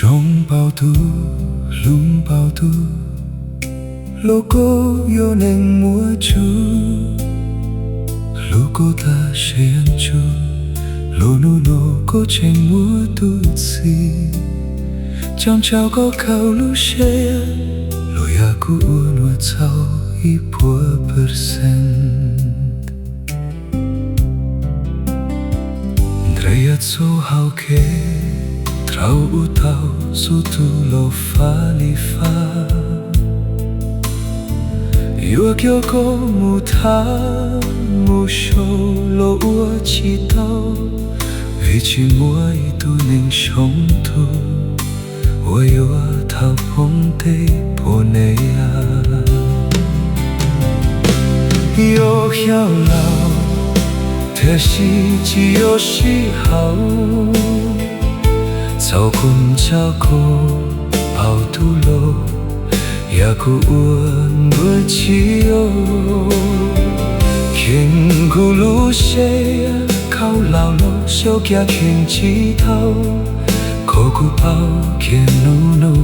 熊抱肚，龙抱肚，路过有能摸住，路过的谁人住，路路路过前摸肚子，将脚高靠路谁，路呀古我操1%。Ragazzo hau che trau utau su tu lo fa li fa Io kyo ko mu tha mu sho lo ua chi tao Vì chỉ mua y tu nên sống tu Ua io a thao phong te po ne a Io hiao lao thế是只有时候，草根照顾跑肚路，也顾问不起哟。天古路谁靠老路，小家天枝头，可顾包见努努。